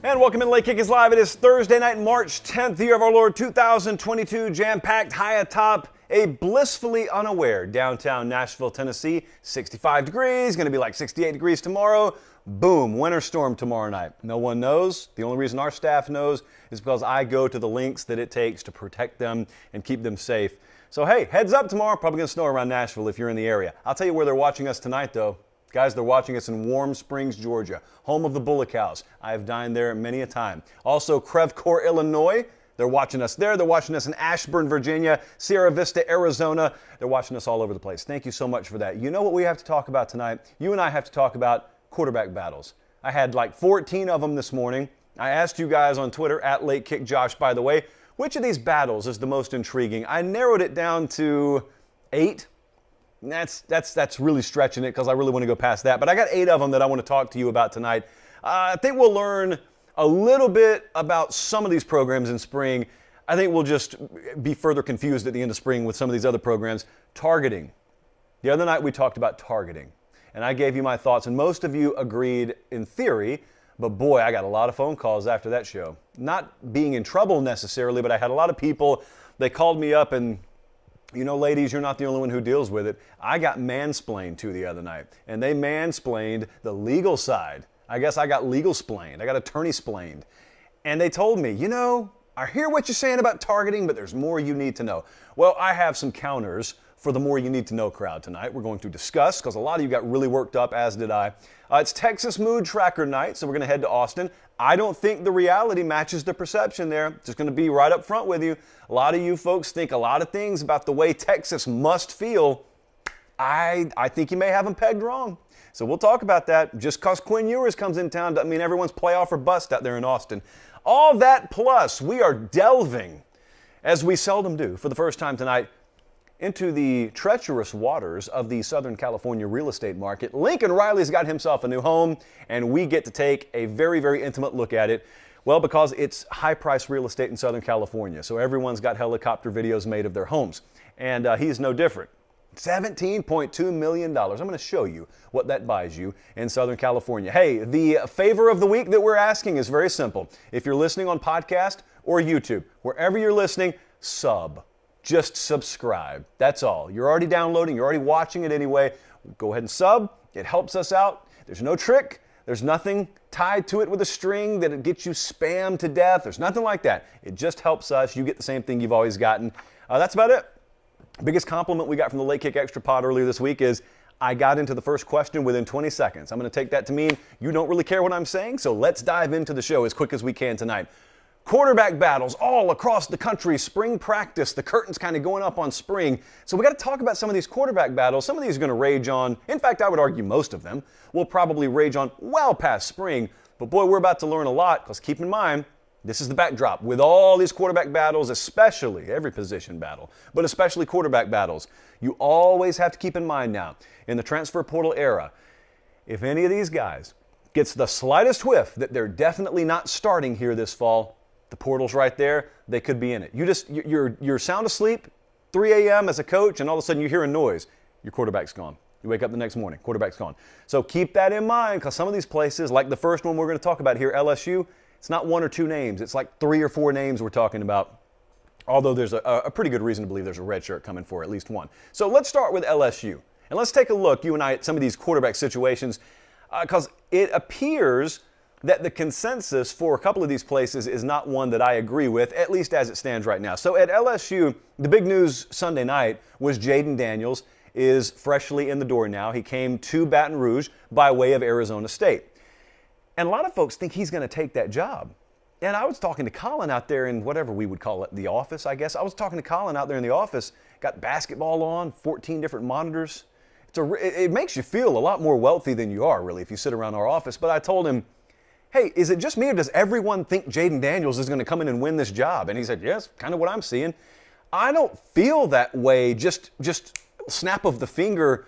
And welcome in Late Kick is Live. It is Thursday night, March 10th, the year of our Lord 2022, jam-packed high atop a blissfully unaware downtown Nashville, Tennessee. 65 degrees, going to be like 68 degrees tomorrow. Boom, winter storm tomorrow night. No one knows. The only reason our staff knows is because I go to the lengths that it takes to protect them and keep them safe. So hey, heads up tomorrow. Probably going to snow around Nashville if you're in the area. I'll tell you where they're watching us tonight, though. Guys, they're watching us in Warm Springs, Georgia, home of the Bullock House. I have dined there many a time. Also, Crevcore, Illinois. They're watching us there. They're watching us in Ashburn, Virginia, Sierra Vista, Arizona. They're watching us all over the place. Thank you so much for that. You know what we have to talk about tonight? You and I have to talk about quarterback battles. I had like 14 of them this morning. I asked you guys on Twitter, @LateKickJosh, by the way, which of these battles is the most intriguing? I narrowed it down to 8. That's really stretching it because I really want to go past that. But I got 8 of them that I want to talk to you about tonight. I think we'll learn a little bit about some of these programs in spring. I think we'll just be further confused at the end of spring with some of these other programs. Targeting. The other night we talked about targeting. And I gave you my thoughts, and most of you agreed in theory. But boy, I got a lot of phone calls after that show. Not being in trouble necessarily, but I had a lot of people, they called me up and, you know, ladies, you're not the only one who deals with it. I got mansplained to the other night, and they mansplained the legal side. I guess I got legal-splained. I got attorney-splained. And they told me, you know, I hear what you're saying about targeting, but there's more you need to know. Well, I have some counters for the more you need to know crowd tonight. We're going to discuss, because a lot of you got really worked up, as did I. It's Texas Mood Tracker night, so we're going to head to Austin. I don't think the reality matches the perception there. Just going to be right up front with you. A lot of you folks think a lot of things about the way Texas must feel. I think you may have them pegged wrong. So we'll talk about that. Just because Quinn Ewers comes in town doesn't mean everyone's playoff or bust out there in Austin. All that plus, we are delving, as we seldom do, for the first time tonight, into the treacherous waters of the Southern California real estate market. Lincoln Riley's got himself a new home, and we get to take a very, very intimate look at it. Well, because it's high-priced real estate in Southern California, so everyone's got helicopter videos made of their homes. And he's no different. $17.2 million. I'm going to show you what that buys you in Southern California. Hey, the favor of the week that we're asking is very simple. If you're listening on podcast or YouTube, wherever you're listening, sub. Just subscribe. That's all. You're already downloading. You're already watching it anyway. Go ahead and sub. It helps us out. There's no trick. There's nothing tied to it with a string that it gets you spammed to death. There's nothing like that. It just helps us. You get the same thing you've always gotten. That's about it. Biggest compliment we got from the Late Kick Extra Pod earlier this week is I got into the first question within 20 seconds. I'm going to take that to mean you don't really care what I'm saying, so let's dive into the show as quick as we can tonight. Quarterback battles all across the country, spring practice, the curtain's kind of going up on spring. So we got to talk about some of these quarterback battles. Some of these are going to rage on, in fact, I would argue most of them will probably rage on well past spring. But boy, we're about to learn a lot, because keep in mind, this is the backdrop. With all these quarterback battles, especially every position battle, but especially quarterback battles, you always have to keep in mind now, in the transfer portal era, if any of these guys gets the slightest whiff that they're definitely not starting here this fall, the portal's right there, they could be in it. You're sound asleep, 3 a.m. as a coach, and all of a sudden you hear a noise. Your quarterback's gone. You wake up the next morning, quarterback's gone. So keep that in mind, because some of these places, like the first one we're going to talk about here, LSU, it's not 1 or 2 names. It's like 3 or 4 names we're talking about, although there's a pretty good reason to believe there's a red shirt coming for at least one. So let's start with LSU. And let's take a look, you and I, at some of these quarterback situations, because it appears that the consensus for a couple of these places is not one that I agree with, at least as it stands right now. So at LSU, the big news Sunday night was Jaden Daniels is freshly in the door now. He came to Baton Rouge by way of Arizona State. And a lot of folks think he's going to take that job. And I was talking to Colin out there in whatever we would call it, the office, I guess. I was talking to Colin out there in the office, got basketball on, 14 different monitors. It makes you feel a lot more wealthy than you are, really, if you sit around our office. But I told him, hey, is it just me or does everyone think Jaden Daniels is going to come in and win this job? And he said, yes, kind of what I'm seeing. I don't feel that way, just snap of the finger,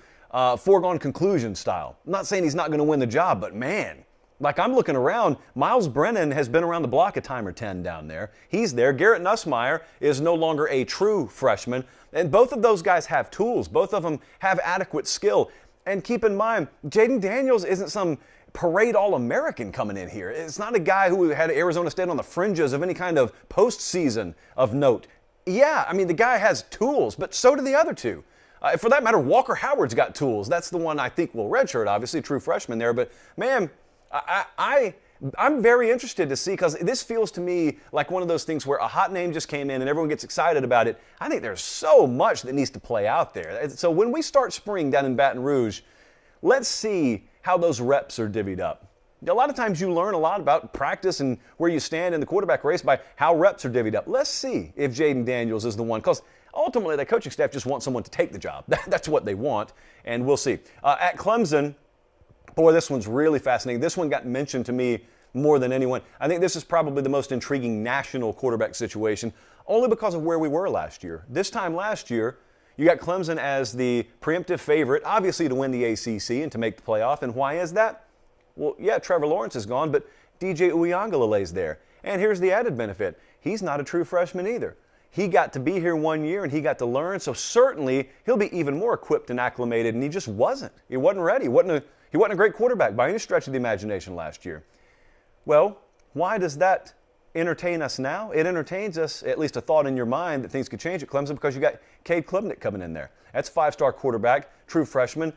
foregone conclusion style. I'm not saying he's not going to win the job, but man, like I'm looking around, Miles Brennan has been around the block a time or 10 down there. He's there. Garrett Nussmeier is no longer a true freshman. And both of those guys have tools. Both of them have adequate skill. And keep in mind, Jaden Daniels isn't some parade All-American coming in here. It's not a guy who had Arizona State on the fringes of any kind of postseason of note. Yeah, I mean, the guy has tools, but so do the other two. For that matter, Walker Howard's got tools. That's the one I think will redshirt, obviously, true freshman there. But, man, I'm very interested to see, because this feels to me like one of those things where a hot name just came in and everyone gets excited about it. I think there's so much that needs to play out there. So when we start spring down in Baton Rouge, let's see how those reps are divvied up. A lot of times you learn a lot about practice and where you stand in the quarterback race by how reps are divvied up. Let's see if Jaden Daniels is the one, because ultimately the coaching staff just wants someone to take the job. That's what they want, and we'll see. At Clemson, boy, this one's really fascinating. This one got mentioned to me more than anyone. I think this is probably the most intriguing national quarterback situation, only because of where we were last year. This time last year, you got Clemson as the preemptive favorite, obviously to win the ACC and to make the playoff. And why is that? Well, yeah, Trevor Lawrence is gone, but DJ Uiagalelei's there. And here's the added benefit. He's not a true freshman either. He got to be here 1 year and he got to learn, so certainly he'll be even more equipped and acclimated, and he just wasn't. He wasn't ready. He wasn't a great quarterback by any stretch of the imagination last year. Well, why does that entertain us now? It entertains us, at least a thought in your mind that things could change at Clemson, because you got Cade Klubnik coming in there. That's a five-star quarterback, true freshman.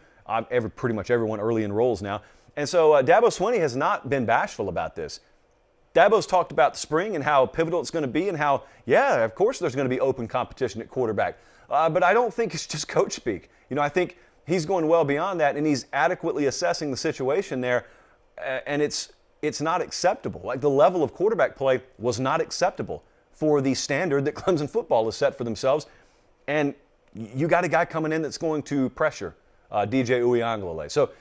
Pretty much everyone early enrolls now. And so Dabo Swinney has not been bashful about this. Dabo's talked about the spring and how pivotal it's going to be, and how, yeah, of course there's going to be open competition at quarterback. But I don't think it's just coach speak. I think he's going well beyond that, and he's adequately assessing the situation there, and it's not acceptable. Like, the level of quarterback play was not acceptable for the standard that Clemson football has set for themselves. And you got a guy coming in that's going to pressure DJ Uiagalelei. So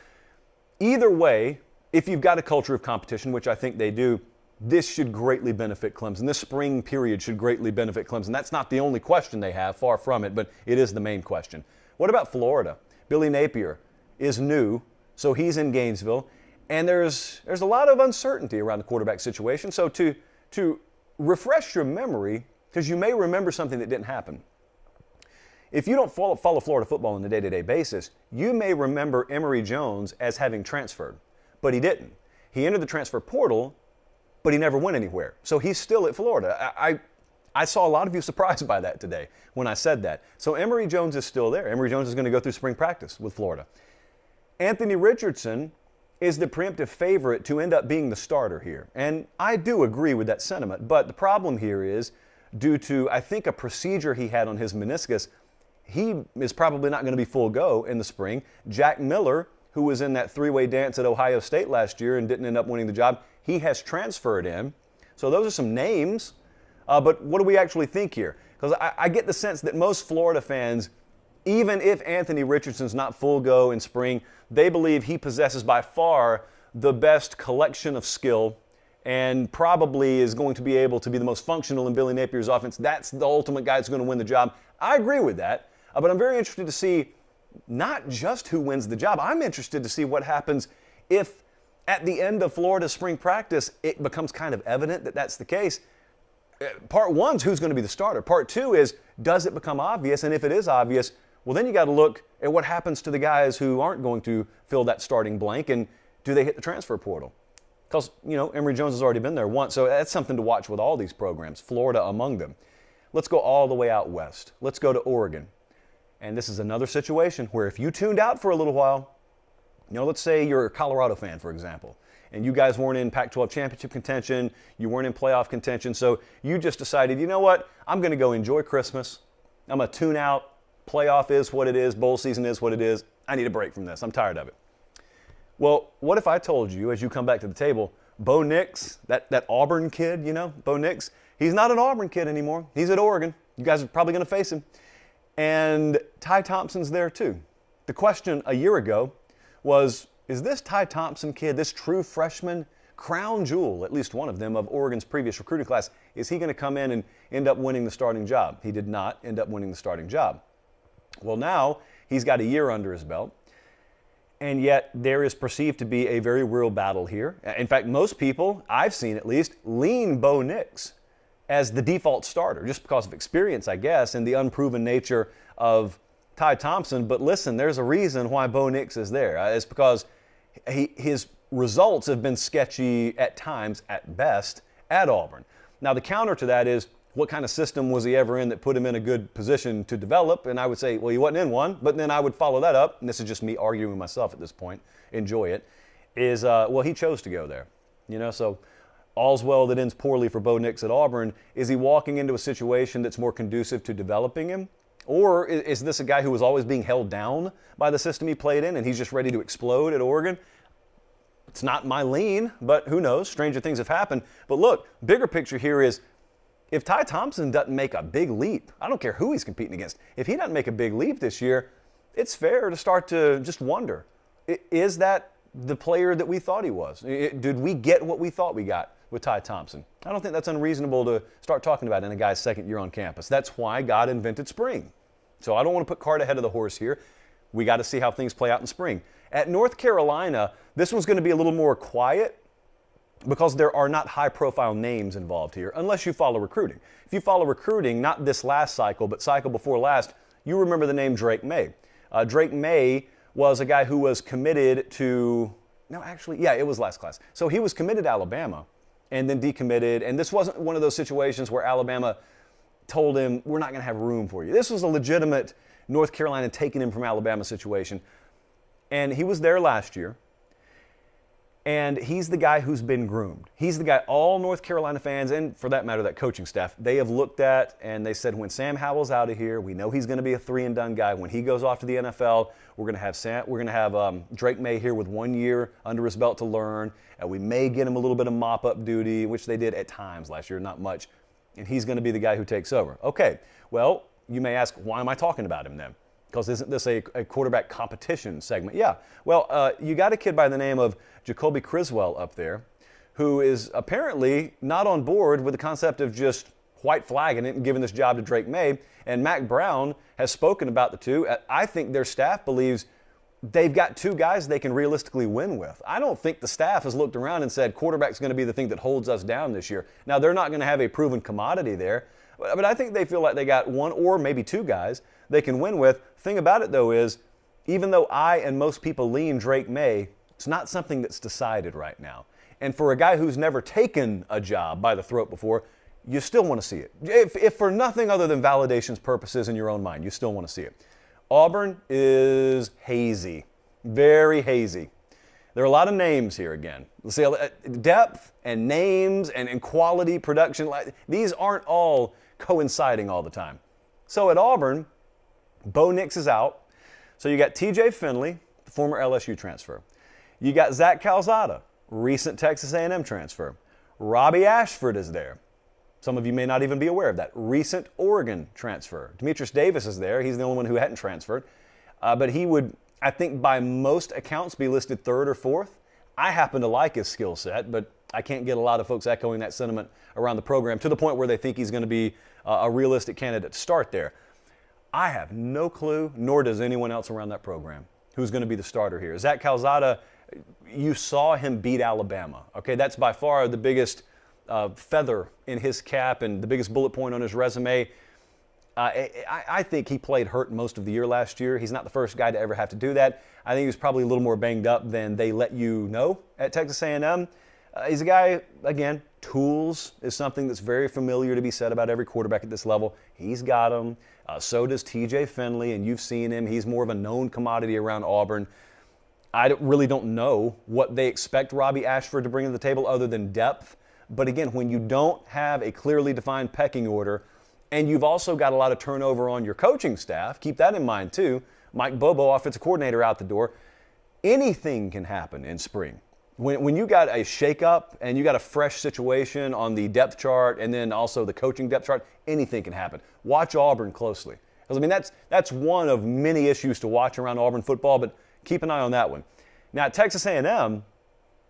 either way, if you've got a culture of competition, which I think they do, this should greatly benefit Clemson. This spring period should greatly benefit Clemson. That's not the only question they have, far from it, but it is the main question. What about Florida? Billy Napier is new, so he's in Gainesville. And there's a lot of uncertainty around the quarterback situation. So to refresh your memory, because you may remember something that didn't happen. If you don't follow Florida football on a day-to-day basis, you may remember Emory Jones as having transferred, but he didn't. He entered the transfer portal, but he never went anywhere. So he's still at Florida. I saw a lot of you surprised by that today when I said that. So Emory Jones is still there. Emory Jones is going to go through spring practice with Florida. Anthony Richardson is the preemptive favorite to end up being the starter here. And I do agree with that sentiment, but the problem here is, due to, I think, a procedure he had on his meniscus, he is probably not going to be full go in the spring. Jack Miller, who was in that three-way dance at Ohio State last year and didn't end up winning the job, he has transferred in. So those are some names, but what do we actually think here? Because I get the sense that most Florida fans, even if Anthony Richardson's not full go in spring, they believe he possesses by far the best collection of skill and probably is going to be able to be the most functional in Billy Napier's offense. That's the ultimate guy that's going to win the job. I agree with that, but I'm very interested to see not just who wins the job. I'm interested to see what happens if at the end of Florida's spring practice it becomes kind of evident that that's the case. Part one's who's going to be the starter. Part two is, does it become obvious? And if it is obvious, well, then you got to look at what happens to the guys who aren't going to fill that starting blank, and do they hit the transfer portal? Because, Emory Jones has already been there once, so that's something to watch with all these programs, Florida among them. Let's go all the way out west. Let's go to Oregon. And this is another situation where if you tuned out for a little while, let's say you're a Colorado fan, for example, and you guys weren't in Pac-12 championship contention, you weren't in playoff contention, so you just decided, you know what, I'm going to go enjoy Christmas. I'm going to tune out. Playoff is what it is. Bowl season is what it is. I need a break from this. I'm tired of it. Well, what if I told you, as you come back to the table, Bo Nix, that Auburn kid, Bo Nix, he's not an Auburn kid anymore. He's at Oregon. You guys are probably going to face him. And Ty Thompson's there too. The question a year ago was, is this Ty Thompson kid, this true freshman, crown jewel, at least one of them, of Oregon's previous recruiting class, is he going to come in and end up winning the starting job? He did not end up winning the starting job. Well, now he's got a year under his belt, and yet there is perceived to be a very real battle here. In fact, most people, I've seen at least, lean Bo Nix as the default starter, just because of experience, I guess, and the unproven nature of Ty Thompson. But listen, there's a reason why Bo Nix is there. It's because his results have been sketchy at times, at best, at Auburn. Now, the counter to that is, what kind of system was he ever in that put him in a good position to develop? And I would say, well, he wasn't in one, but then I would follow that up, and this is just me arguing with myself at this point, enjoy it, is, well, he chose to go there. So all's well that ends poorly for Bo Nix at Auburn. Is he walking into a situation that's more conducive to developing him? Or is this a guy who was always being held down by the system he played in, and he's just ready to explode at Oregon? It's not my lean, but who knows? Stranger things have happened. But look, bigger picture here is, if Ty Thompson doesn't make a big leap, I don't care who he's competing against, if he doesn't make a big leap this year, it's fair to start to just wonder, is that the player that we thought he was? Did we get what we thought we got with Ty Thompson? I don't think that's unreasonable to start talking about in a guy's second year on campus. That's why God invented spring. So I don't want to put cart ahead of the horse here. We got to see how things play out in spring. At North Carolina, this one's going to be a little more quiet because there are not high-profile names involved here, unless you follow recruiting. If you follow recruiting, not this last cycle, but cycle before last, you remember the name Drake May. Drake May was a guy who was committed to, it was last class. So he was committed to Alabama and then decommitted, and this wasn't one of those situations where Alabama told him, we're not going to have room for you. This was a legitimate North Carolina taking him from Alabama situation. And he was there last year. And he's the guy who's been groomed. He's the guy all North Carolina fans, and for that matter, that coaching staff, they have looked at and they said, when Sam Howell's out of here, we know he's going to be a three-and-done guy. When he goes off to the NFL, we're going to have Drake May here with 1 year under his belt to learn. And we may get him a little bit of mop-up duty, which they did at times last year, not much. And he's going to be the guy who takes over. Okay, well, you may ask, why am I talking about him then? Because isn't this a quarterback competition segment? Yeah. Well, you got a kid by the name of Jacoby Criswell up there who is apparently not on board with the concept of just white flagging it and giving this job to Drake May. And Mac Brown has spoken about the two. I think their staff believes they've got two guys they can realistically win with. I don't think the staff has looked around and said quarterback's going to be the thing that holds us down this year. Now, they're not going to have a proven commodity there, but I think they feel like they got one or maybe two guys they can win with. Thing about it, though, is even though I and most people lean Drake May, it's not something that's decided right now. And for a guy who's never taken a job by the throat before, you still want to see it. If for nothing other than validation's purposes in your own mind, you still want to see it. Auburn is hazy, very hazy. There are a lot of names here again. Let's see, depth and names and quality production, these aren't all coinciding all the time. So at Auburn, Bo Nix is out. So you got TJ Finley, the former LSU transfer. You got Zach Calzada, recent Texas A&M transfer. Robbie Ashford is there. Some of you may not even be aware of that. Recent Oregon transfer. Demetrius Davis is there. He's the only one who hadn't transferred. But he would, I think, by most accounts be listed third or fourth. I happen to like his skill set, but I can't get a lot of folks echoing that sentiment around the program to the point where they think he's going to be a realistic candidate to start there. I have no clue, nor does anyone else around that program, who's going to be the starter here. Zach Calzada, you saw him beat Alabama. Okay, that's by far the biggest feather in his cap and the biggest bullet point on his resume. I think he played hurt most of the year last year. He's not the first guy to ever have to do that. I think he was probably a little more banged up than they let you know at Texas A&M. He's a guy, again, tools is something that's very familiar to be said about every quarterback at this level. He's got them. So does TJ Finley, and you've seen him. He's more of a known commodity around Auburn. I really don't know what they expect Robbie Ashford to bring to the table other than depth. But again, when you don't have a clearly defined pecking order, and you've also got a lot of turnover on your coaching staff, keep that in mind too. Mike Bobo, offensive coordinator, out the door. Anything can happen in spring. When you got a shakeup and you got a fresh situation on the depth chart and then also the coaching depth chart, anything can happen. Watch Auburn closely. Because, I mean, that's one of many issues to watch around Auburn football, but keep an eye on that one. Now, at Texas A&M,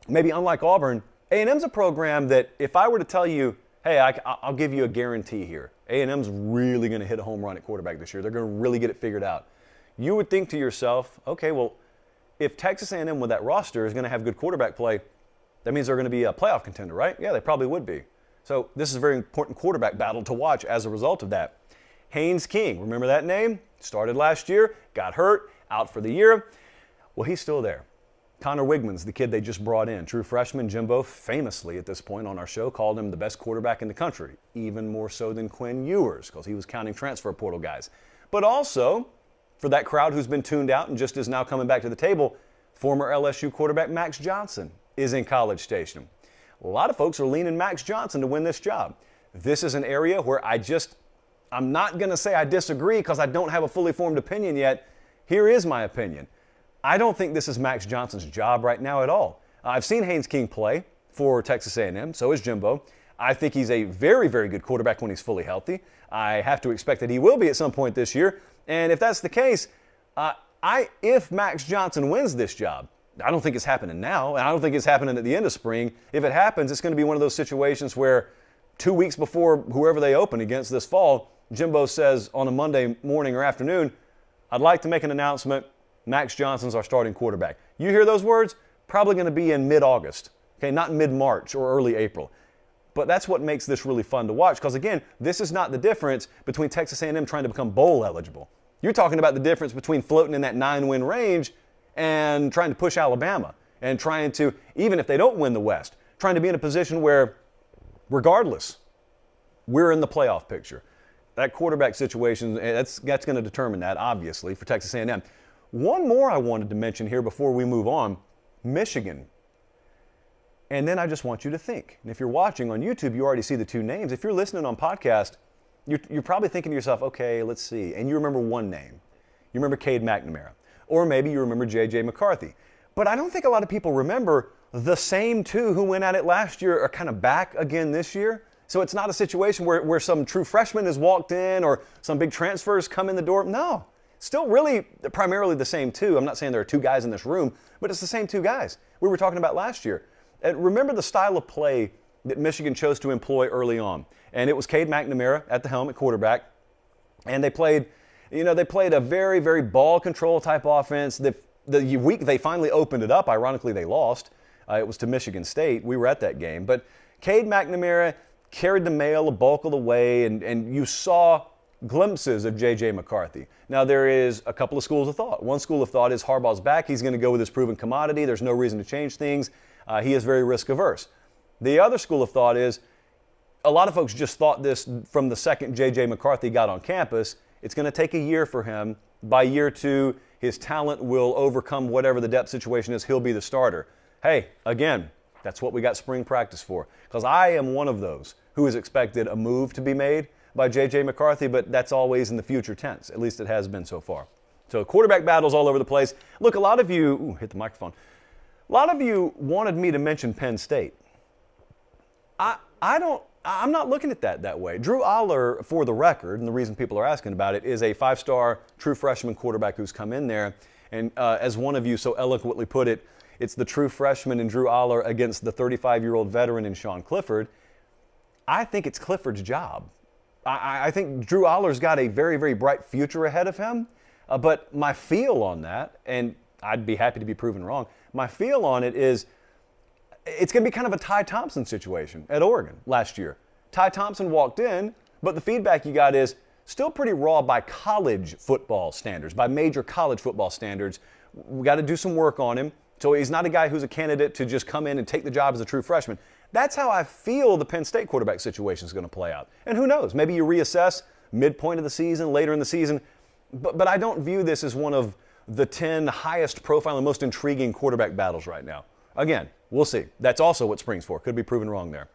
maybe unlike Auburn, A&M's a program that if I were to tell you, hey, I'll give you a guarantee here, A&M's really going to hit a home run at quarterback this year. They're going to really get it figured out. You would think to yourself, okay, well, if Texas A&M with that roster is going to have good quarterback play, that means they're going to be a playoff contender, right? Yeah, they probably would be. So this is a very important quarterback battle to watch as a result of that. Haynes King, remember that name? Started last year, got hurt, out for the year. Well, he's still there. Connor Wigman's the kid they just brought in. True freshman. Jimbo, famously at this point on our show, called him the best quarterback in the country, even more so than Quinn Ewers, because he was counting transfer portal guys. But also, for that crowd who's been tuned out and just is now coming back to the table, former LSU quarterback Max Johnson is in College Station. A lot of folks are leaning Max Johnson to win this job. This is an area where I'm not going to say I disagree because I don't have a fully formed opinion yet. Here is my opinion. I don't think this is Max Johnson's job right now at all. I've seen Haynes King play for Texas A&M, so is Jimbo. I think he's a very, very good quarterback when he's fully healthy. I have to expect that he will be at some point this year. And if that's the case, if Max Johnson wins this job, I don't think it's happening now, and I don't think it's happening at the end of spring. If it happens, it's going to be one of those situations where 2 weeks before whoever they open against this fall, Jimbo says on a Monday morning or afternoon, I'd like to make an announcement. Max Johnson's our starting quarterback. You hear those words? Probably going to be in mid-August, okay, not mid-March or early April. But that's what makes this really fun to watch because, again, this is not the difference between Texas A&M trying to become bowl eligible. You're talking about the difference between floating in that 9-win range and trying to push Alabama and trying to, even if they don't win the West, trying to be in a position where, regardless, we're in the playoff picture. That quarterback situation, that's going to determine that, obviously, for Texas A&M. One more I wanted to mention here before we move on, Michigan. And then I just want you to think. And if you're watching on YouTube, you already see the two names. If you're listening on podcast, you're probably thinking to yourself, okay, let's see. And you remember one name. You remember Cade McNamara. Or maybe you remember J.J. McCarthy. But I don't think a lot of people remember the same two who went at it last year are kind of back again this year. So it's not a situation where some true freshman has walked in or some big transfers come in the door. No. Still really primarily the same two. I'm not saying there are two guys in this room, but it's the same two guys we were talking about last year. And remember the style of play that Michigan chose to employ early on. And it was Cade McNamara at the helm at quarterback. And they played a very, very ball control type offense. The week they finally opened it up, ironically they lost. It was to Michigan State. We were at that game. But Cade McNamara carried the mail a bulk of the way, and you saw glimpses of J.J. McCarthy. Now, there is a couple of schools of thought. One school of thought is Harbaugh's back. He's going to go with his proven commodity. There's no reason to change things. He is very risk-averse. The other school of thought is a lot of folks just thought this from the second J.J. McCarthy got on campus. It's going to take a year for him. By year two, his talent will overcome whatever the depth situation is. He'll be the starter. Hey, again, that's what we got spring practice for. Because I am one of those who has expected a move to be made by J.J. McCarthy, but that's always in the future tense. At least it has been so far. So quarterback battles all over the place. Look, a lot of you, hit the microphone. A lot of you wanted me to mention Penn State. I'm not looking at that way. Drew Aller, for the record, and the reason people are asking about it, is a 5-star true freshman quarterback who's come in there. And as one of you so eloquently put it, it's the true freshman in Drew Aller against the 35-year-old veteran in Sean Clifford. I think it's Clifford's job. I think Drew Aller's got a very, very bright future ahead of him. But my feel on that, and I'd be happy to be proven wrong, my feel on it is it's going to be kind of a Ty Thompson situation at Oregon last year. Ty Thompson walked in, but the feedback you got is still pretty raw by college football standards, by major college football standards. We got to do some work on him. So he's not a guy who's a candidate to just come in and take the job as a true freshman. That's how I feel the Penn State quarterback situation is going to play out. And who knows, maybe you reassess midpoint of the season, later in the season. But I don't view this as one of the 10 highest profile and most intriguing quarterback battles right now. Again, we'll see. That's also what spring's for. Could be proven wrong there.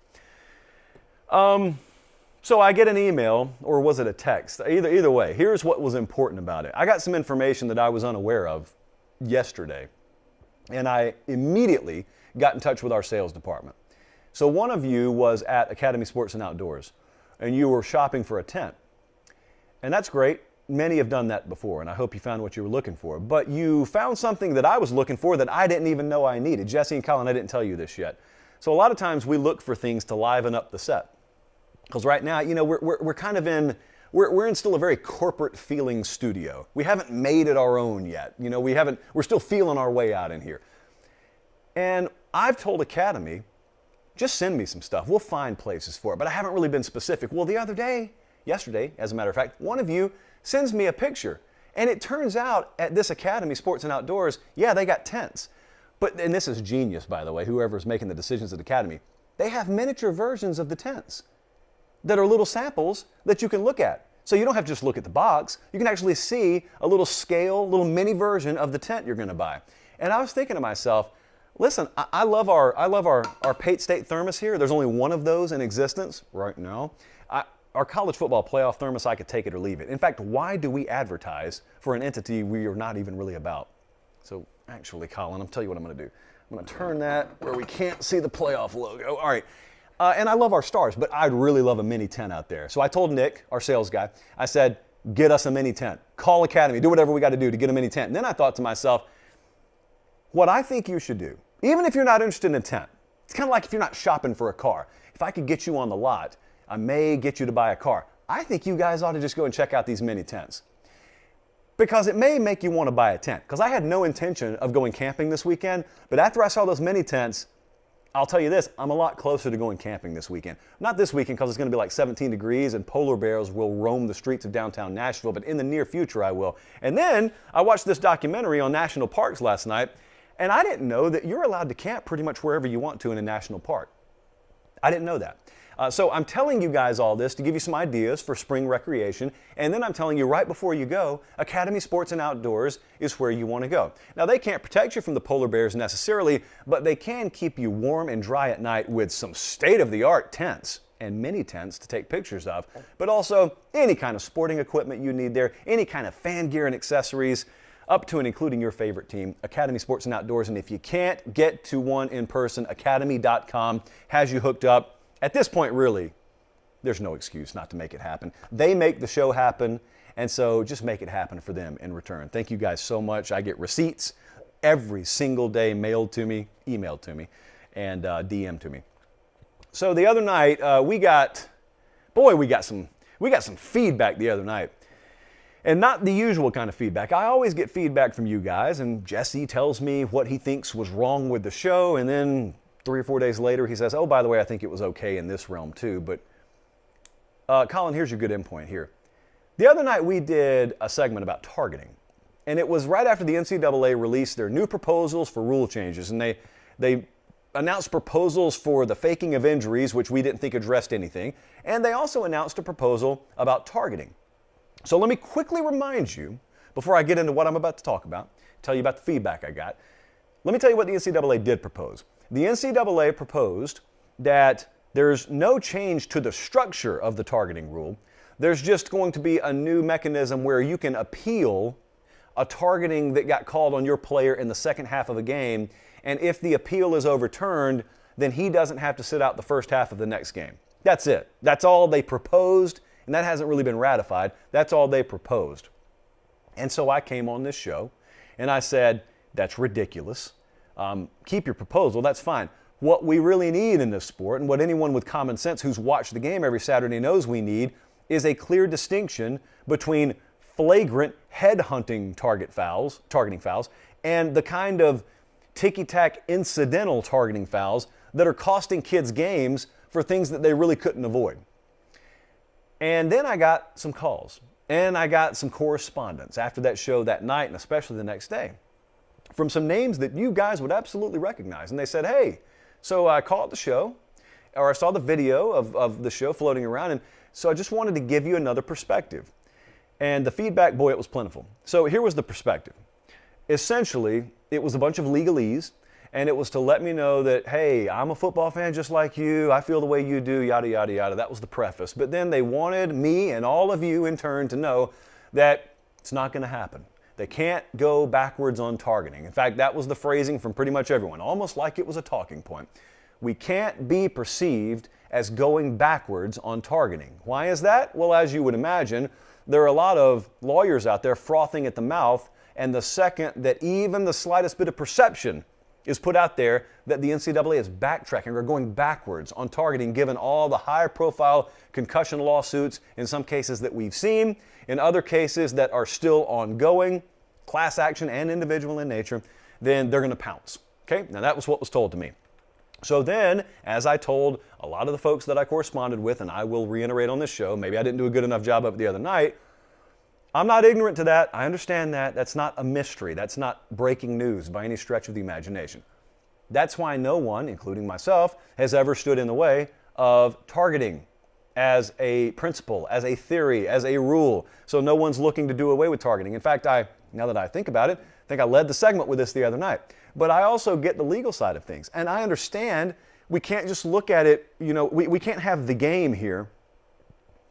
So I get an email, or was it a text? Either way, here's what was important about it. I got some information that I was unaware of yesterday, and I immediately got in touch with our sales department. So one of you was at Academy Sports and Outdoors, and you were shopping for a tent. And that's great. Many have done that before, and I hope you found what you were looking for. But you found something that I was looking for that I didn't even know I needed. Jesse and Colin, I didn't tell you this yet. So a lot of times we look for things to liven up the set. Because right now, we're kind of in, we're in still a very corporate feeling studio. We haven't made it our own yet. We're still feeling our way out in here. And I've told Academy, just send me some stuff. We'll find places for it. But I haven't really been specific. Well, yesterday, as a matter of fact, one of you sends me a picture. And it turns out at this Academy Sports and Outdoors, yeah, they got tents. And this is genius, by the way, whoever's making the decisions at the Academy. They have miniature versions of the tents that are little samples that you can look at. So you don't have to just look at the box. You can actually see a little scale, little mini version of the tent you're going to buy. And I was thinking to myself, listen, I love our Pate State thermos here. There's only one of those in existence right now. Our college football playoff thermos, I could take it or leave it. In fact, why do we advertise for an entity we are not even really about? So actually, Colin, I'll tell you what I'm going to do. I'm going to turn that where we can't see the playoff logo. All right. And I love our stars, but I'd really love a mini tent out there. So I told Nick, our sales guy, I said, get us a mini tent. Call Academy. Do whatever we got to do to get a mini tent. And then I thought to myself, what I think you should do, even if you're not interested in a tent, it's kind of like if you're not shopping for a car. If I could get you on the lot, I may get you to buy a car. I think you guys ought to just go and check out these mini tents. Because it may make you want to buy a tent. Because I had no intention of going camping this weekend, but after I saw those mini tents, I'll tell you this, I'm a lot closer to going camping this weekend. Not this weekend because it's going to be like 17 degrees and polar bears will roam the streets of downtown Nashville, but in the near future I will. And then I watched this documentary on national parks last night, and I didn't know that you're allowed to camp pretty much wherever you want to in a national park. I didn't know that. So I'm telling you guys all this to give you some ideas for spring recreation, and then I'm telling you right before you go, Academy Sports and Outdoors is where you want to go. Now they can't protect you from the polar bears necessarily, but they can keep you warm and dry at night with some state-of-the-art tents and mini tents to take pictures of, but also any kind of sporting equipment you need there, any kind of fan gear and accessories, up to and including your favorite team, Academy Sports and Outdoors. And if you can't get to one in person, academy.com has you hooked up. At this point, really, there's no excuse not to make it happen. They make the show happen, and so just make it happen for them in return. Thank you guys so much. I get receipts every single day mailed to me, emailed to me, and DM'd to me. So the other night, we got some feedback the other night. And not the usual kind of feedback. I always get feedback from you guys, and Jesse tells me what he thinks was wrong with the show, and then 3 or 4 days later, he says, oh, by the way, I think it was okay in this realm too. But Colin, here's your good endpoint here. The other night we did a segment about targeting. And it was right after the NCAA released their new proposals for rule changes. And they announced proposals for the faking of injuries, which we didn't think addressed anything. And they also announced a proposal about targeting. So let me quickly remind you, before I get into what I'm about to talk about, tell you about the feedback I got. Let me tell you what the NCAA did propose. The NCAA proposed that there's no change to the structure of the targeting rule. There's just going to be a new mechanism where you can appeal a targeting that got called on your player in the second half of a game, and if the appeal is overturned, then he doesn't have to sit out the first half of the next game. That's it. That's all they proposed, and that hasn't really been ratified. That's all they proposed. And so I came on this show, and I said, that's ridiculous. Keep your proposal, that's fine. What we really need in this sport, and what anyone with common sense who's watched the game every Saturday knows we need, is a clear distinction between flagrant head-hunting targeting fouls, and the kind of ticky-tack incidental targeting fouls that are costing kids games for things that they really couldn't avoid. And then I got some calls, and I got some correspondence after that show that night, and especially the next day, from some names that you guys would absolutely recognize. And they said, hey, so I caught the show, or I saw the video of the show floating around, and so I just wanted to give you another perspective. And the feedback, boy, it was plentiful. So here was the perspective. Essentially, it was a bunch of legalese, and it was to let me know that, hey, I'm a football fan just like you, I feel the way you do, yada, yada, yada. That was the preface. But then they wanted me and all of you in turn to know that it's not going to happen. They can't go backwards on targeting. In fact, that was the phrasing from pretty much everyone, almost like it was a talking point. We can't be perceived as going backwards on targeting. Why is that? Well, as you would imagine, there are a lot of lawyers out there frothing at the mouth, and the second that even the slightest bit of perception is put out there that the NCAA is backtracking or going backwards on targeting, given all the high-profile concussion lawsuits in some cases that we've seen, in other cases that are still ongoing, class action and individual in nature, then they're going to pounce. Okay? Now that was what was told to me. So then, as I told a lot of the folks that I corresponded with, and I will reiterate on this show, maybe I didn't do a good enough job of it the other night, I'm not ignorant to that. I understand that. That's not a mystery. That's not breaking news by any stretch of the imagination. That's why no one, including myself, has ever stood in the way of targeting as a principle, as a theory, as a rule. So no one's looking to do away with targeting. In fact, now that I think about it, I think I led the segment with this the other night. But I also get the legal side of things. And I understand we can't just look at it, we can't have the game here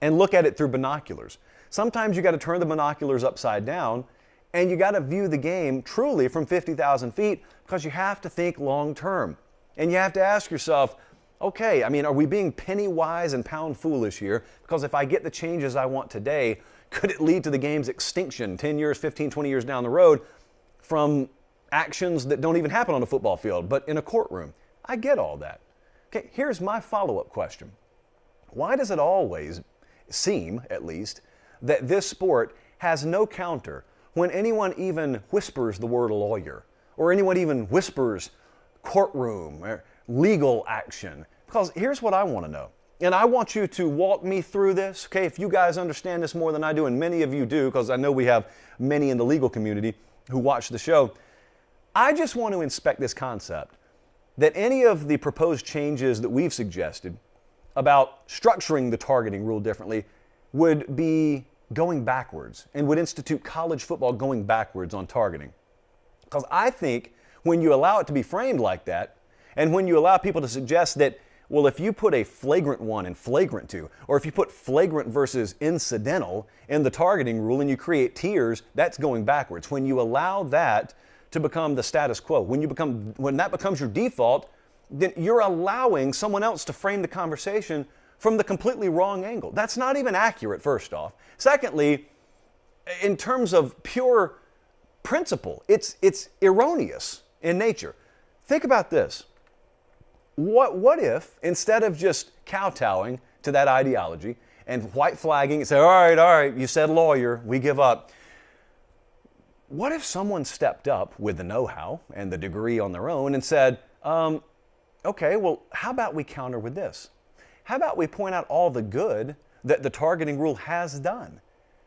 and look at it through binoculars. Sometimes you got to turn the binoculars upside down and you got to view the game truly from 50,000 feet because you have to think long term. And you have to ask yourself, okay, are we being penny wise and pound foolish here? Because if I get the changes I want today, could it lead to the game's extinction 10 years, 15, 20 years down the road from actions that don't even happen on a football field, but in a courtroom? I get all that. Okay, here's my follow-up question. Why does it always seem, at least, that this sport has no counter when anyone even whispers the word lawyer, or anyone even whispers courtroom or legal action? Because here's what I want to know. And I want you to walk me through this, okay? If you guys understand this more than I do, and many of you do, because I know we have many in the legal community who watch the show, I just want to inspect this concept that any of the proposed changes that we've suggested about structuring the targeting rule differently would be going backwards and would institute college football going backwards on targeting. Because I think when you allow it to be framed like that, and when you allow people to suggest that, well, if you put a flagrant 1 and flagrant 2, or if you put flagrant versus incidental in the targeting rule and you create tiers, that's going backwards. When you allow that to become the status quo, when that becomes your default, then you're allowing someone else to frame the conversation from the completely wrong angle. That's not even accurate, first off. Secondly, in terms of pure principle, it's erroneous in nature. Think about this. What if, instead of just kowtowing to that ideology and white flagging and say, all right, you said lawyer, we give up. What if someone stepped up with the know-how and the degree on their own and said, okay, well, how about we counter with this? How about we point out all the good that the targeting rule has done?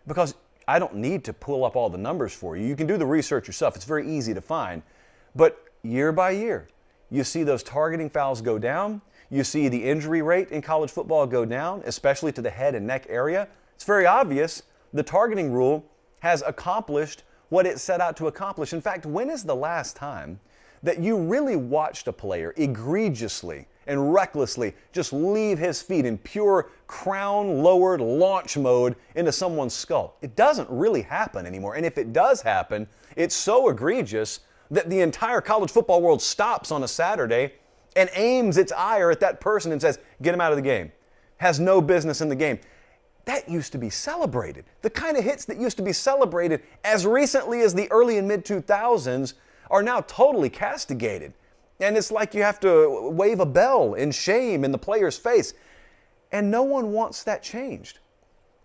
Because I don't need to pull up all the numbers for you. You can do the research yourself. It's very easy to find. But year by year, you see those targeting fouls go down. You see the injury rate in college football go down, especially to the head and neck area. It's very obvious the targeting rule has accomplished what it set out to accomplish. In fact, when is the last time that you really watched a player egregiously and recklessly just leave his feet in pure crown-lowered launch mode into someone's skull? It doesn't really happen anymore. And if it does happen, it's so egregious that the entire college football world stops on a Saturday and aims its ire at that person and says, get him out of the game. Has no business in the game. That used to be celebrated. The kind of hits that used to be celebrated as recently as the early and mid-2000s are now totally castigated. And it's like you have to wave a bell in shame in the player's face. And no one wants that changed.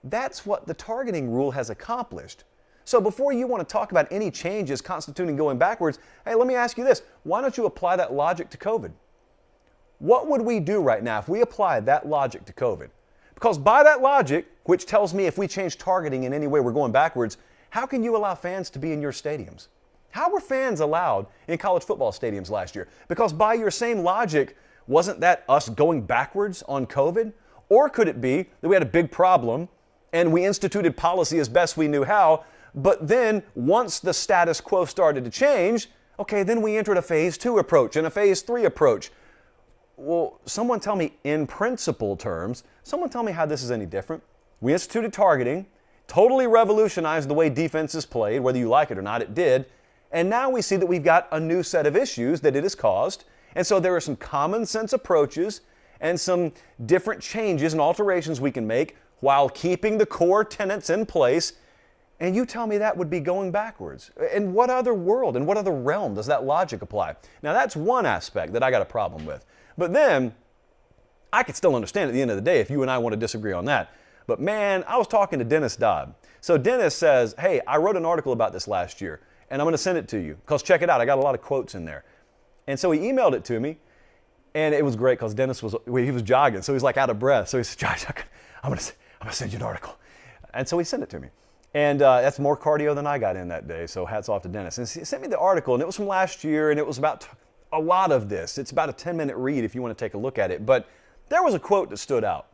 That's what the targeting rule has accomplished. So before you want to talk about any changes constituting going backwards, hey, let me ask you this. Why don't you apply that logic to COVID? What would we do right now if we applied that logic to COVID? Because by that logic, which tells me if we change targeting in any way we're going backwards, how can you allow fans to be in your stadiums? How were fans allowed in college football stadiums last year? Because by your same logic, wasn't that us going backwards on COVID? Or could it be that we had a big problem and we instituted policy as best we knew how, but then once the status quo started to change, okay, then we entered a phase 2 approach and a phase 3 approach. Well, someone tell me in principle terms, someone tell me how this is any different. We instituted targeting, totally revolutionized the way defense is played, whether you like it or not, it did. And now we see that we've got a new set of issues that it has caused. And so there are some common sense approaches and some different changes and alterations we can make while keeping the core tenets in place. And you tell me that would be going backwards. In what other world, in what other realm does that logic apply? Now that's one aspect that I got a problem with. But then, I could still understand at the end of the day if you and I want to disagree on that. But man, I was talking to Dennis Dodd. So Dennis says, hey, I wrote an article about this last year, and I'm going to send it to you. Because check it out, I got a lot of quotes in there. And so he emailed it to me, and it was great because Dennis was jogging, so he was like out of breath. So he said, Josh, I'm going to send you an article. And so he sent it to me. And that's more cardio than I got in that day, so hats off to Dennis. And he sent me the article, and it was from last year, and it was about a lot of this. It's about a 10-minute read if you want to take a look at it. But there was a quote that stood out.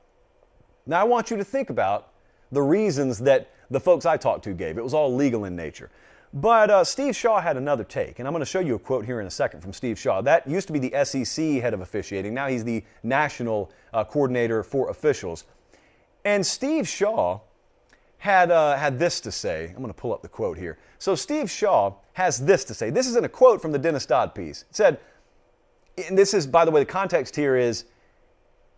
Now, I want you to think about the reasons that the folks I talked to gave. It was all legal in nature. But Steve Shaw had another take, and I'm going to show you a quote here in a second from Steve Shaw. That used to be the SEC head of officiating. Now he's the national coordinator for officials. And Steve Shaw had this to say. I'm going to pull up the quote here. So Steve Shaw has this to say. This is in a quote from the Dennis Dodd piece. It said, and this is, by the way, the context here is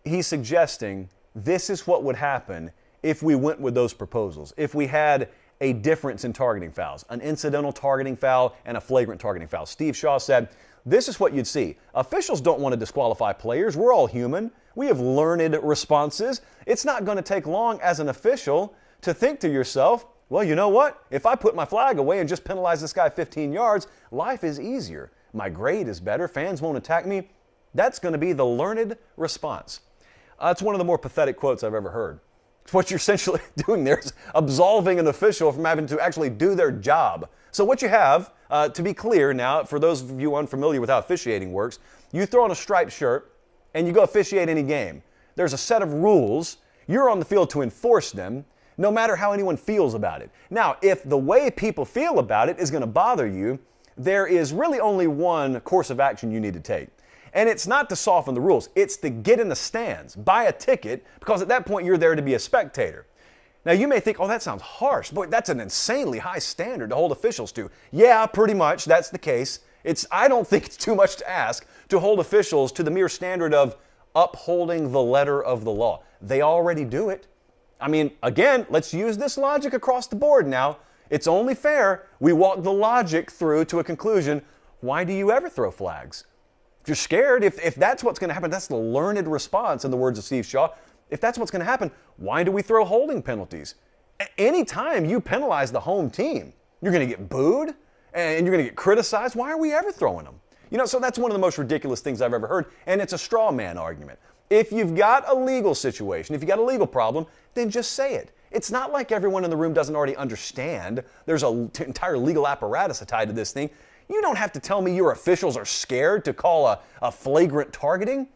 he's suggesting this is what would happen if we went with those proposals. If we had a difference in targeting fouls, an incidental targeting foul and a flagrant targeting foul. Steve Shaw said, this is what you'd see. Officials don't want to disqualify players. We're all human. We have learned responses. It's not going to take long as an official to think to yourself, well, you know what? If I put my flag away and just penalize this guy 15 yards, life is easier. My grade is better. Fans won't attack me. That's going to be the learned response. It's one of the more pathetic quotes I've ever heard. What you're essentially doing there is absolving an official from having to actually do their job. So what you have, to be clear now, for those of you unfamiliar with how officiating works, you throw on a striped shirt and you go officiate any game. There's a set of rules. You're on the field to enforce them, no matter how anyone feels about it. Now, if the way people feel about it is going to bother you, there is really only one course of action you need to take. And it's not to soften the rules. It's to get in the stands, buy a ticket, because at that point you're there to be a spectator. Now you may think, oh, that sounds harsh. Boy, that's an insanely high standard to hold officials to. Yeah, pretty much, that's the case. I don't think it's too much to ask to hold officials to the mere standard of upholding the letter of the law. They already do it. I mean, again, let's use this logic across the board now. It's only fair we walk the logic through to a conclusion. Why do you ever throw flags? If you're scared, if that's what's going to happen, that's the learned response in the words of Steve Shaw. If that's what's going to happen, why do we throw holding penalties? Anytime you penalize the home team, you're going to get booed and you're going to get criticized. Why are we ever throwing them? You know, so that's one of the most ridiculous things I've ever heard, and it's a straw man argument. If you've got a legal situation, if you've got a legal problem, then just say it. It's not like everyone in the room doesn't already understand. There's an entire legal apparatus tied to this thing. You don't have to tell me your officials are scared to call a flagrant targeting.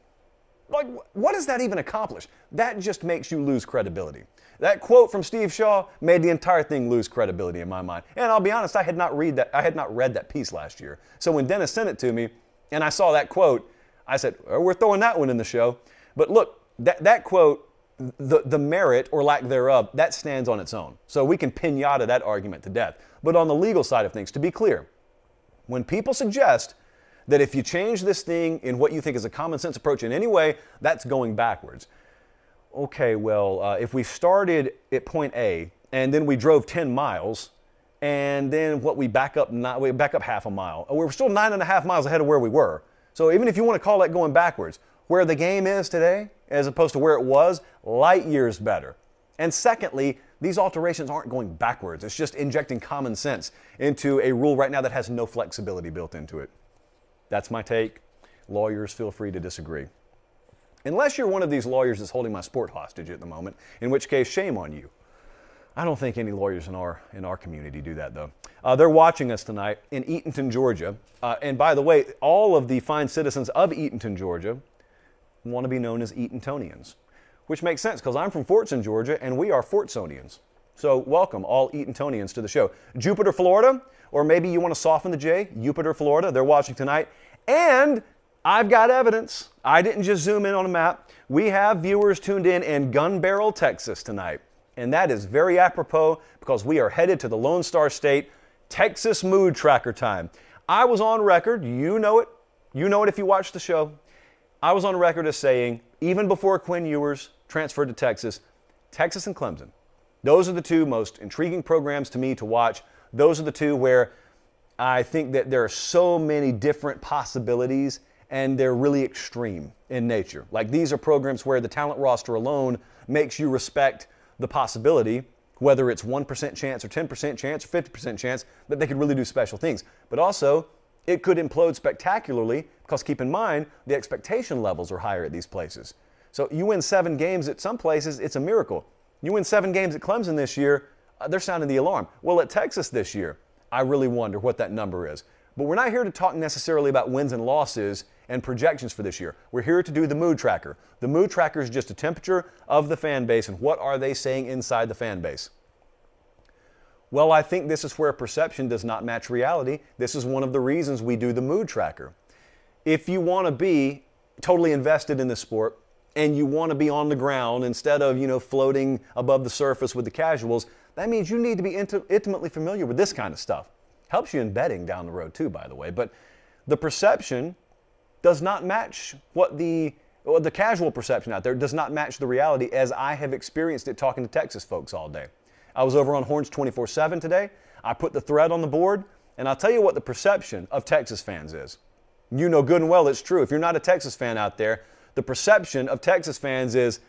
Like, what does that even accomplish? That just makes you lose credibility. That quote from Steve Shaw made the entire thing lose credibility in my mind. And I'll be honest, I had not read that piece last year. So when Dennis sent it to me and I saw that quote, I said, oh, we're throwing that one in the show. But look, that quote, the merit or lack thereof, that stands on its own. So we can pinata that argument to death. But on the legal side of things, to be clear, when people suggest that if you change this thing in what you think is a common sense approach in any way, that's going backwards. Okay, well, if we started at point A and then we drove 10 miles and then we back up half a mile, we're still 9.5 miles ahead of where we were. So even if you want to call that going backwards, where the game is today as opposed to where it was, light years better. And secondly, these alterations aren't going backwards. It's just injecting common sense into a rule right now that has no flexibility built into it. That's my take. Lawyers, feel free to disagree. Unless you're one of these lawyers that's holding my sport hostage at the moment, in which case, shame on you. I don't think any lawyers in our community do that, though. They're watching us tonight in Eatonton, Georgia. And by the way, all of the fine citizens of Eatonton, Georgia, want to be known as Eatontonians, which makes sense because I'm from Fortson, Georgia, and we are Fortsonians. So welcome all Eatontonians to the show. Jupiter, Florida, or maybe you want to soften the J, Jupiter, Florida, they're watching tonight. And I've got evidence. I didn't just zoom in on a map. We have viewers tuned in Gun Barrel, Texas tonight. And that is very apropos because we are headed to the Lone Star State, Texas Mood Tracker time. I was on record, you know it if you watch the show. I was on record as saying, even before Quinn Ewers transferred to Texas and Clemson, those are the two most intriguing programs to me to watch. Those are the two where I think that there are so many different possibilities and they're really extreme in nature. Like these are programs where the talent roster alone makes you respect the possibility, whether it's 1% chance or 10% chance or 50% chance, that they could really do special things. But also, it could implode spectacularly because keep in mind, the expectation levels are higher at these places. So you win 7 games at some places, it's a miracle. You win 7 games at Clemson this year, they're sounding the alarm. Well, at Texas this year, I really wonder what that number is. But we're not here to talk necessarily about wins and losses and projections for this year. We're here to do the mood tracker. The mood tracker is just a temperature of the fan base and what are they saying inside the fan base. Well, I think this is where perception does not match reality. This is one of the reasons we do the mood tracker. If you want to be totally invested in the sport and you want to be on the ground instead of, floating above the surface with the casuals, that means you need to be intimately familiar with this kind of stuff. Helps you in betting down the road too, by the way. But the perception does not match what the casual perception out there does not match the reality as I have experienced it talking to Texas folks all day. I was over on Horns 24/7 today. I put the thread on the board, and I'll tell you what the perception of Texas fans is. You know good and well it's true. If you're not a Texas fan out there, the perception of Texas fans is,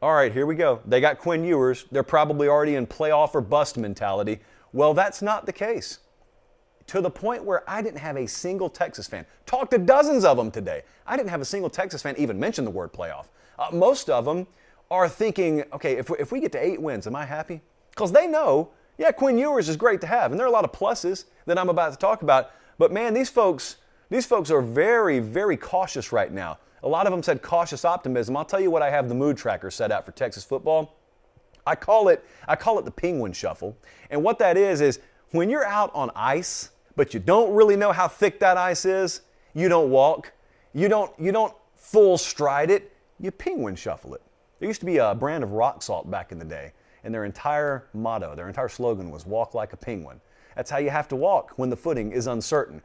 all right, here we go. They got Quinn Ewers. They're probably already in playoff or bust mentality. Well, that's not the case. To the point where I didn't have a single Texas fan. Talked to dozens of them today. I didn't have a single Texas fan even mention the word playoff. Most of them are thinking, okay, if we get to 8 wins, am I happy? Because they know, yeah, Quinn Ewers is great to have. And there are a lot of pluses that I'm about to talk about. But man, these folks are very, very cautious right now. A lot of them said cautious optimism. I'll tell you what I have the mood tracker set out for Texas football. I call it the penguin shuffle. And what that is when you're out on ice, but you don't really know how thick that ice is, you don't walk, you don't full stride it, you penguin shuffle it. There used to be a brand of rock salt back in the day, and their entire motto, their entire slogan was walk like a penguin. That's how you have to walk when the footing is uncertain.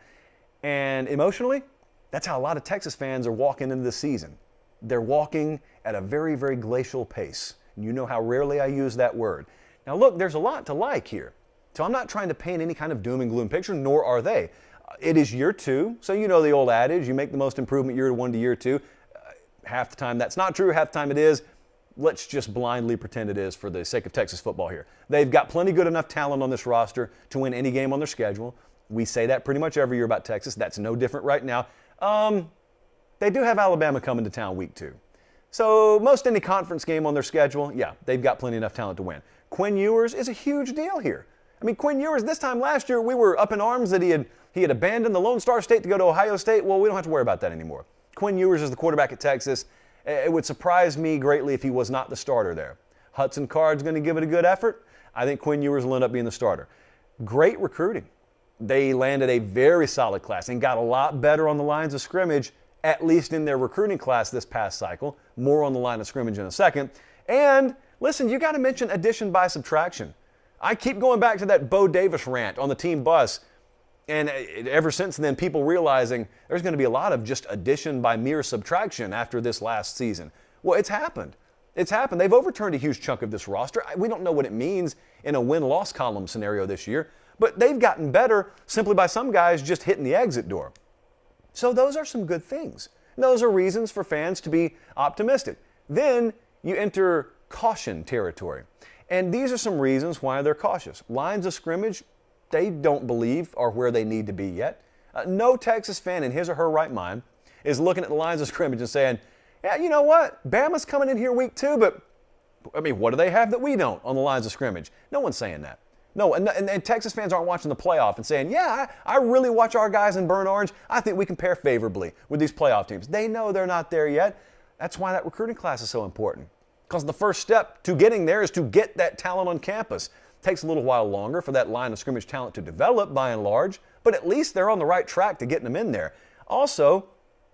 And emotionally, that's how a lot of Texas fans are walking into the season. They're walking at a very, very glacial pace. And you know how rarely I use that word. Now look, there's a lot to like here. So I'm not trying to paint any kind of doom and gloom picture, nor are they. It is year 2, so you know the old adage, you make the most improvement year 1 to year 2. Half the time that's not true, half the time it is. Let's just blindly pretend it is for the sake of Texas football here. They've got plenty good enough talent on this roster to win any game on their schedule. We say that pretty much every year about Texas. That's no different right now. They do have Alabama coming to town week 2. So most any conference game on their schedule, yeah, they've got plenty enough talent to win. Quinn Ewers is a huge deal here. I mean, Quinn Ewers, this time last year, we were up in arms that he had abandoned the Lone Star State to go to Ohio State. Well, we don't have to worry about that anymore. Quinn Ewers is the quarterback at Texas. It would surprise me greatly if he was not the starter there. Hudson Card's going to give it a good effort. I think Quinn Ewers will end up being the starter. Great recruiting. They landed a very solid class and got a lot better on the lines of scrimmage, at least in their recruiting class this past cycle. More on the line of scrimmage in a second. And listen, you got to mention addition by subtraction. I keep going back to that Bo Davis rant on the team bus. And ever since then, people realizing there's going to be a lot of just addition by mere subtraction after this last season. Well, it's happened. It's happened. They've overturned a huge chunk of this roster. We don't know what it means in a win-loss column scenario this year, but they've gotten better simply by some guys just hitting the exit door. So those are some good things. Those are reasons for fans to be optimistic. Then you enter caution territory. And these are some reasons why they're cautious. Lines of scrimmage, they don't believe are where they need to be yet. No Texas fan in his or her right mind is looking at the lines of scrimmage and saying, yeah, you know what? Bama's coming in here week 2, but I mean, what do they have that we don't on the lines of scrimmage? No one's saying that. No, and Texas fans aren't watching the playoff and saying, yeah, I really watch our guys in burnt orange. I think we compare favorably with these playoff teams. They know they're not there yet. That's why that recruiting class is so important. Because the first step to getting there is to get that talent on campus. It takes a little while longer for that line of scrimmage talent to develop by and large, but at least they're on the right track to getting them in there. Also,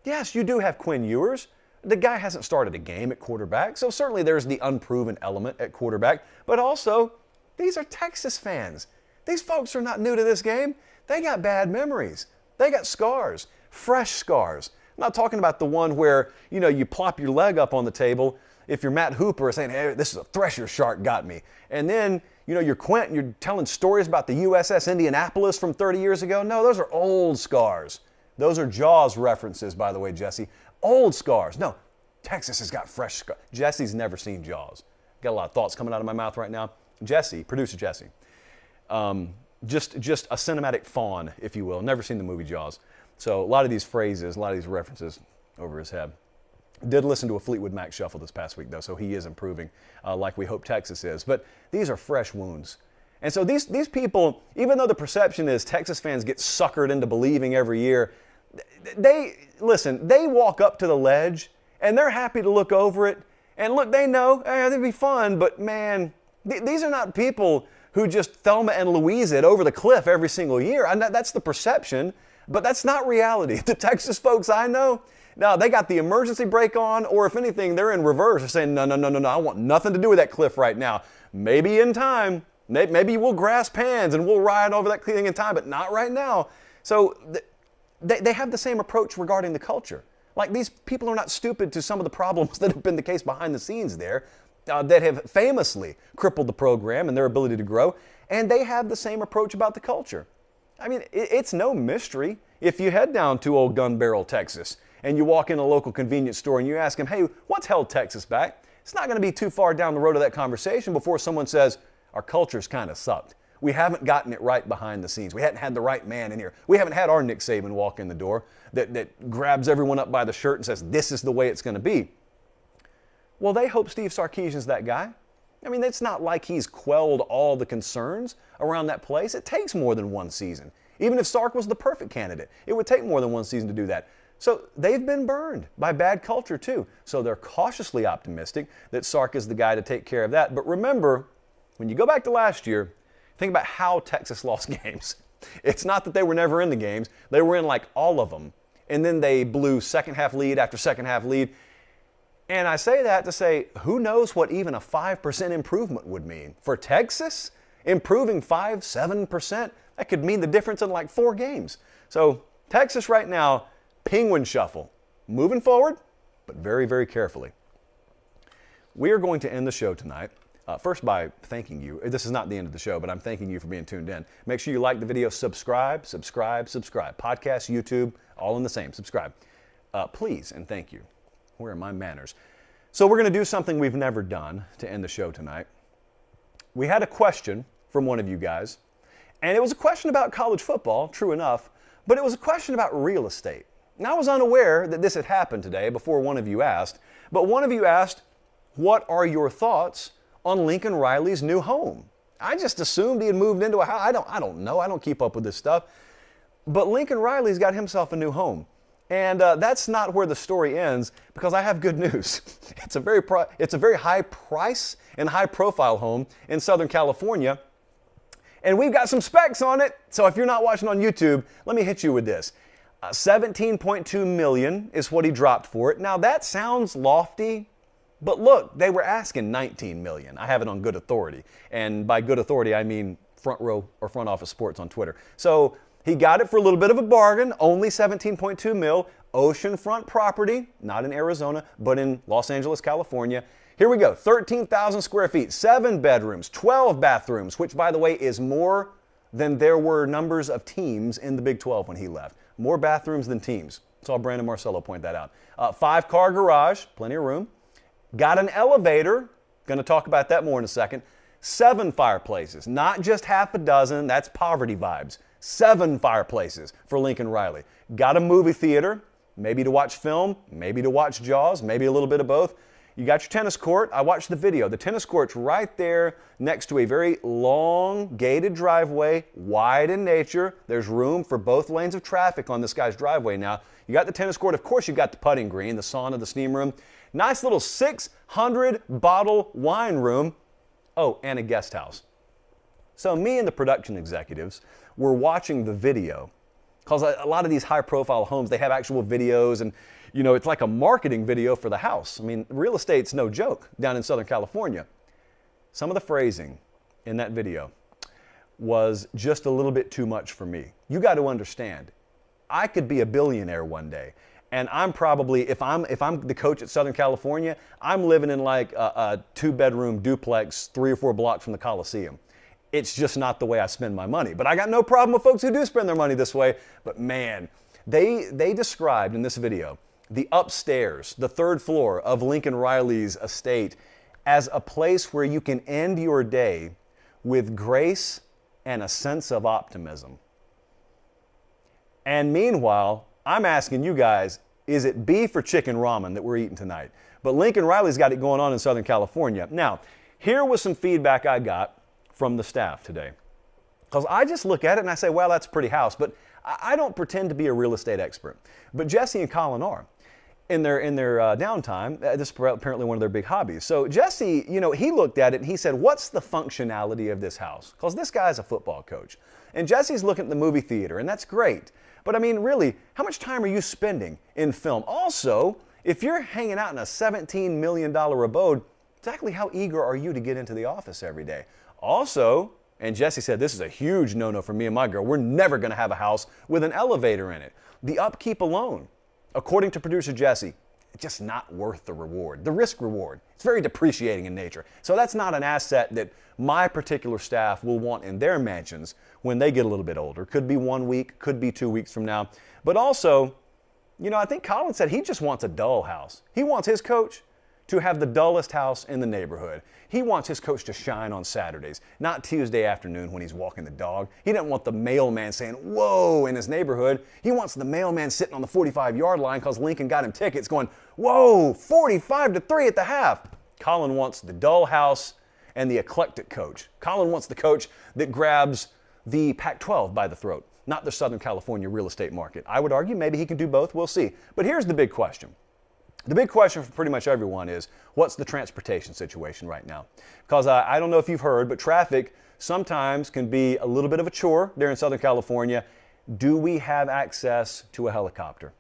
yes, you do have Quinn Ewers. The guy hasn't started a game at quarterback, so certainly there's the unproven element at quarterback, but also these are Texas fans. These folks are not new to this game. They got bad memories. They got scars, fresh scars. I'm not talking about the one where, you plop your leg up on the table if you're Matt Hooper saying, hey, this is a thresher shark got me. And then, you're Quint and you're telling stories about the USS Indianapolis from 30 years ago. No, those are old scars. Those are Jaws references, by the way, Jesse. Old scars. No, Texas has got fresh scars. Jesse's never seen Jaws. Got a lot of thoughts coming out of my mouth right now. Jesse, producer Jesse. Just a cinematic faun, if you will. Never seen the movie Jaws. So a lot of these phrases, a lot of these references over his head. Did listen to a Fleetwood Mac shuffle this past week, though, so he is improving like we hope Texas is. But these are fresh wounds. And so these people, even though the perception is Texas fans get suckered into believing every year, they walk up to the ledge and they're happy to look over it. And look, they know, it'd be fun, but man, these are not people who just Thelma and Louise it over the cliff every single year. That's the perception, but that's not reality. The Texas folks I know, now they got the emergency brake on, or if anything, they're in reverse. They're saying, no, I want nothing to do with that cliff right now. Maybe in time, maybe we'll grasp hands and we'll ride over that thing in time, but not right now. So they have the same approach regarding the culture. Like, these people are not stupid to some of the problems that have been the case behind the scenes there that have famously crippled the program and their ability to grow, and they have the same approach about the culture. I mean, it's no mystery. If you head down to Old Gun Barrel, Texas, and you walk in a local convenience store and you ask them, hey, what's held Texas back? It's not going to be too far down the road of that conversation before someone says, our culture's kind of sucked. We haven't gotten it right behind the scenes. We hadn't had the right man in here. We haven't had our Nick Saban walk in the door that grabs everyone up by the shirt and says, this is the way it's going to be. Well, they hope Steve Sarkisian's that guy. I mean, it's not like he's quelled all the concerns around that place. It takes more than one season. Even if Sark was the perfect candidate, it would take more than one season to do that. So they've been burned by bad culture too. So they're cautiously optimistic that Sark is the guy to take care of that. But remember, when you go back to last year, think about how Texas lost games. It's not that they were never in the games. They were in like all of them. And then they blew second half lead after second half lead. And I say that to say, who knows what even a 5% improvement would mean? For Texas, improving 5-7%, that could mean the difference in like 4 games. So Texas right now, penguin shuffle, moving forward, but very, very carefully. We are going to end the show tonight. First by thanking you. This is not the end of the show, but I'm thanking you for being tuned in. Make sure you like the video, subscribe. Podcast, YouTube, all in the same, subscribe. Please and thank you. Where are my manners? So we're going to do something we've never done to end the show tonight. We had a question from one of you guys, and it was a question about college football, true enough, but it was a question about real estate. Now, I was unaware that this had happened today before one of you asked, but one of you asked, what are your thoughts on Lincoln Riley's new home? I just assumed he had moved into a house. I don't know. I don't keep up with this stuff. But Lincoln Riley's got himself a new home. And that's not where the story ends, because I have good news. It's a very high price and high profile home in Southern California. And we've got some specs on it. So if you're not watching on YouTube, let me hit you with this. $17.2 million is what he dropped for it. Now that sounds lofty, but look, they were asking $19 million. I have it on good authority. And by good authority, I mean Front Row or Front Office Sports on Twitter. So he got it for a little bit of a bargain, only $17.2 million, oceanfront property, not in Arizona, but in Los Angeles, California. Here we go, 13,000 square feet, 7 bedrooms, 12 bathrooms, which by the way is more than there were numbers of teams in the Big 12 when he left. More bathrooms than teams. Saw Brandon Marcello point that out. 5-car garage, plenty of room. Got an elevator, going to talk about that more in a second. 7 fireplaces, not just half a dozen, that's poverty vibes. 7 fireplaces for Lincoln Riley. Got a movie theater, maybe to watch film, maybe to watch Jaws, maybe a little bit of both. You got your tennis court. I watched the video. The tennis court's right there next to a very long gated driveway, wide in nature. There's room for both lanes of traffic on this guy's driveway now. You got the tennis court. Of course, you got the putting green, the sauna, the steam room. Nice little 600 bottle wine room. Oh, and a guest house. So me and the production executives were watching the video, because a lot of these high-profile homes, they have actual videos, and you know, it's like a marketing video for the house. I mean, real estate's no joke down in Southern California. Some of the phrasing in that video was just a little bit too much for me. You got to understand, I could be a billionaire one day, and I'm probably, if I'm the coach at Southern California, I'm living in like a 2-bedroom duplex 3 or 4 blocks from the Coliseum. It's just not the way I spend my money. But I got no problem with folks who do spend their money this way. But man, they described in this video the upstairs, the 3rd floor of Lincoln Riley's estate as a place where you can end your day with grace and a sense of optimism. And meanwhile, I'm asking you guys, is it beef or chicken ramen that we're eating tonight? But Lincoln Riley's got it going on in Southern California. Now, here was some feedback I got from the staff today. Because I just look at it and I say, well, that's a pretty house, but I don't pretend to be a real estate expert. But Jesse and Colin are. In their downtime, this is apparently one of their big hobbies. So Jesse, he looked at it and he said, what's the functionality of this house? Because this guy's a football coach. And Jesse's looking at the movie theater, and that's great. But I mean, really, how much time are you spending in film? Also, if you're hanging out in a $17 million abode, exactly how eager are you to get into the office every day? Also, and Jesse said, this is a huge no-no for me and my girl. We're never going to have a house with an elevator in it. The upkeep alone, according to producer Jesse, it's just not worth the reward, the risk reward. It's very depreciating in nature. So that's not an asset that my particular staff will want in their mansions when they get a little bit older. Could be 1 week, could be 2 weeks from now. But also, I think Colin said he just wants a dull house. He wants his coach to have the dullest house in the neighborhood. He wants his coach to shine on Saturdays, not Tuesday afternoon when he's walking the dog. He doesn't want the mailman saying, whoa, in his neighborhood. He wants the mailman sitting on the 45-yard line because Lincoln got him tickets going, whoa, 45-3 at the half. Colin wants the dull house and the eclectic coach. Colin wants the coach that grabs the Pac-12 by the throat, not the Southern California real estate market. I would argue maybe he can do both. We'll see. But here's the big question. The big question for pretty much everyone is, what's the transportation situation right now? Because I don't know if you've heard, but traffic sometimes can be a little bit of a chore there in Southern California. Do we have access to a helicopter?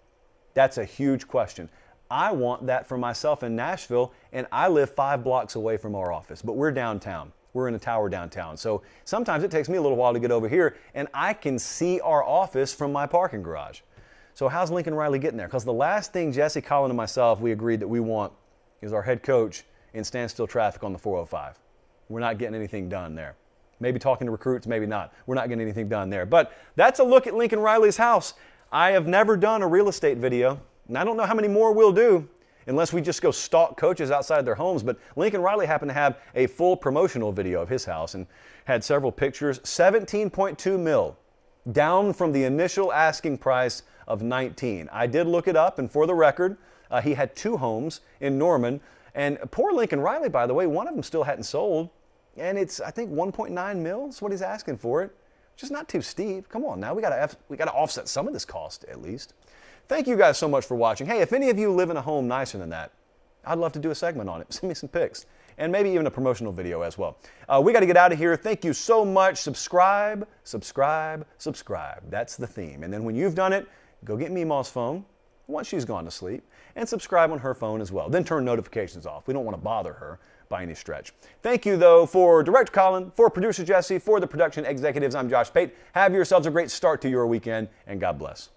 That's a huge question. I want that for myself in Nashville, and I live 5 blocks away from our office, but we're downtown. We're in a tower downtown. So sometimes it takes me a little while to get over here, and I can see our office from my parking garage. So how's Lincoln Riley getting there? Because the last thing Jesse, Colin, and myself, we agreed that we want is our head coach in standstill traffic on the 405. We're not getting anything done there. Maybe talking to recruits, maybe not. We're not getting anything done there. But that's a look at Lincoln Riley's house. I have never done a real estate video, and I don't know how many more we'll do unless we just go stalk coaches outside their homes. But Lincoln Riley happened to have a full promotional video of his house and had several pictures. 17.2 mil, down from the initial asking price of 19. I did look it up, and for the record, he had 2 homes in Norman. And poor Lincoln Riley, by the way, one of them still hadn't sold. And it's, I think, 1.9 mil is what he's asking for it. Just not too steep. Come on now, we gotta offset some of this cost at least. Thank you guys so much for watching. Hey, if any of you live in a home nicer than that, I'd love to do a segment on it. Send me some pics. And maybe even a promotional video as well. We got to get out of here. Thank you so much. Subscribe, subscribe, subscribe. That's the theme. And then when you've done it, go get Meemaw's phone once she's gone to sleep and subscribe on her phone as well. Then turn notifications off. We don't want to bother her by any stretch. Thank you, though, for Director Colin, for Producer Jesse, for the production executives. I'm Josh Pate. Have yourselves a great start to your weekend, and God bless.